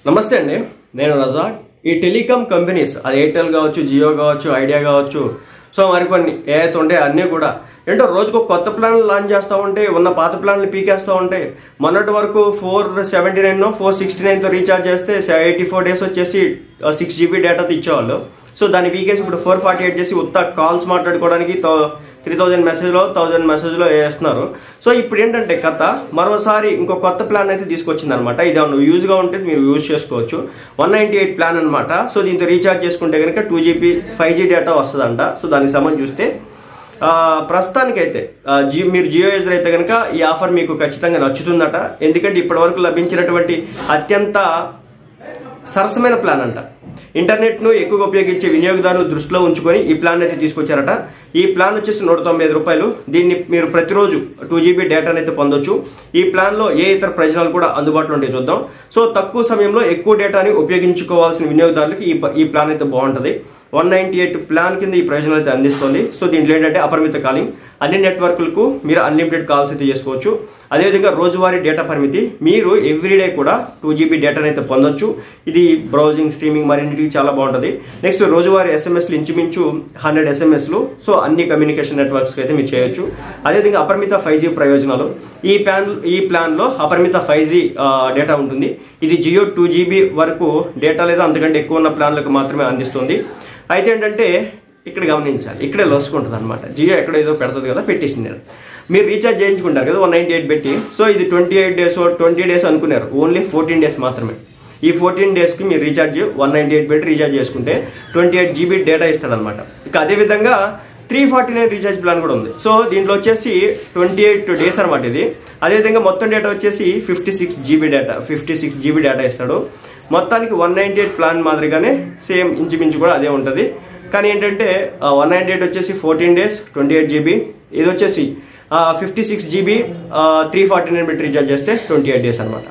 నమస్తే అండి, నేను రజాక్. ఈ టెలికాం కంపెనీస్, అది ఎయిర్టెల్ కావచ్చు, జియో కావచ్చు, ఐడియా కావచ్చు, సో మరికొన్ని ఏవైతే ఉంటాయి అన్నీ కూడా ఏంటో రోజుకు కొత్త ప్లాన్లు లాంచ్ చేస్తూ ఉంటే ఉన్న పాత ప్లాన్లు పీకేస్తూ ఉంటాయి. మొన్నటి వరకు 479 469తో రీఛార్జ్ చేస్తే 84 days వచ్చేసి 6 GB డేటాతో ఇచ్చేవాళ్ళు. సో దాన్ని పీకేసి ఇప్పుడు 448 చేసి ఉత్త కాల్స్ మాట్లాడుకోవడానికి 3000 మెసేజ్లో 1000 మెసేజ్లో వేస్తున్నారు. సో ఇప్పుడు ఏంటంటే కథ మరోసారి ఇంకో కొత్త ప్లాన్ అయితే తీసుకొచ్చింది అనమాట. ఇది యూజ్గా ఉంటే మీరు యూజ్ చేసుకోవచ్చు. 198 ప్లాన్ అనమాట. సో దీంతో రీఛార్జ్ చేసుకుంటే కనుక 2 GB 5G డేటా వస్తుందంట. సో దానికి సంబంధించి చూస్తే ప్రస్తుతానికైతే మీరు జియో యూజర్ అయితే కనుక ఈ ఆఫర్ మీకు ఖచ్చితంగా నచ్చుతుందట. ఎందుకంటే ఇప్పటి వరకు లభించినటువంటి అత్యంత సరసమైన ప్లాన్ అంట. ఇంటర్నెట్ను ఎక్కువగా ఉపయోగించే వినియోగదారులు దృష్టిలో ఉంచుకొని ఈ ప్లాన్ అయితే తీసుకొచ్చారట. ఈ ప్లాన్ వచ్చేసి 195 రూపాయలు. దీన్ని మీరు ప్రతిరోజు 2 GB డేటాను అయితే పొందొచ్చు. ఈ ప్లాన్లో ఏ ఇతర ప్రయోజనాలు కూడా అందుబాటులో ఉంటాయి చూద్దాం. సో తక్కువ సమయంలో ఎక్కువ డేటాని ఉపయోగించుకోవాల్సిన వినియోగదారులకి ఈ ప్లాన్ అయితే బాగుంటుంది. 198 ప్లాన్ కింద ఈ ప్రయోజనాలు అయితే అందిస్తుంది. సో దీంట్లో ఏంటంటే అపరిమిత కాలింగ్, అన్ని నెట్వర్క్లకు మీరు అన్లిమిటెడ్ కాల్స్ అయితే చేసుకోవచ్చు. అదేవిధంగా రోజువారీ డేటా పరిమితి, మీరు ఎవ్రీడే కూడా 2 GB డేటాను అయితే పొందొచ్చు. ఇది బ్రౌజింగ్, స్ట్రీమింగ్ మరిన్నిటికి చాలా బాగుంటుంది. నెక్స్ట్ రోజువారీ SMS ఇంచుమించు 100 SMS. సో అన్ని కమ్యూనికేషన్ నెట్వర్క్స్కి అయితే మీరు చేయొచ్చు. అదేవిధంగా అపరిమిత 5G ప్రయోజనాలు, ఈ ప్లాన్లో అపరిమిత 5G డేటా ఉంటుంది. ఇది జియో 2 GB వరకు డేటా లేదా అంతకంటే ఎక్కువ ఉన్న ప్లాన్లకు మాత్రమే అందిస్తుంది. అయితే ఏంటంటే ఇక్కడ గమనించాలి, ఇక్కడే లొసుకుంటుంది అనమాట. జియో ఎక్కడో ఏదో పెడుతుంది కదా, పెట్టేసింది. మీరు రీఛార్జ్ చేయించుకుంటారు కదా 198 పెట్టి. సో ఇది 28 days 20 days అనుకున్నారు. ఓన్లీ 14 days మాత్రమే. ఈ 14 daysకి మీరు రీఛార్జ్ 198 పెట్టి రీఛార్జ్ చేసుకుంటే 28 GB డేటా ఇస్తాడనమాట. ఇక అదేవిధంగా 349 రీఛార్జ్ ప్లాన్ కూడా ఉంది. సో దీంట్లో వచ్చేసి 28 days అనమాట ఇది. అదేవిధంగా మొత్తం డేటా వచ్చేసి 56 GB డేటా ఇస్తాడు. మొత్తానికి 198 ప్లాన్ మాదిరిగానే సేమ్ ఇంచుమించు కూడా అదే ఉంటుంది. కానీ ఏంటంటే 198 వచ్చేసి 14 days 28 GB, ఇది వచ్చేసి 56 GB 349 పెట్టి రీఛార్జ్ చేస్తే 28 days అనమాట.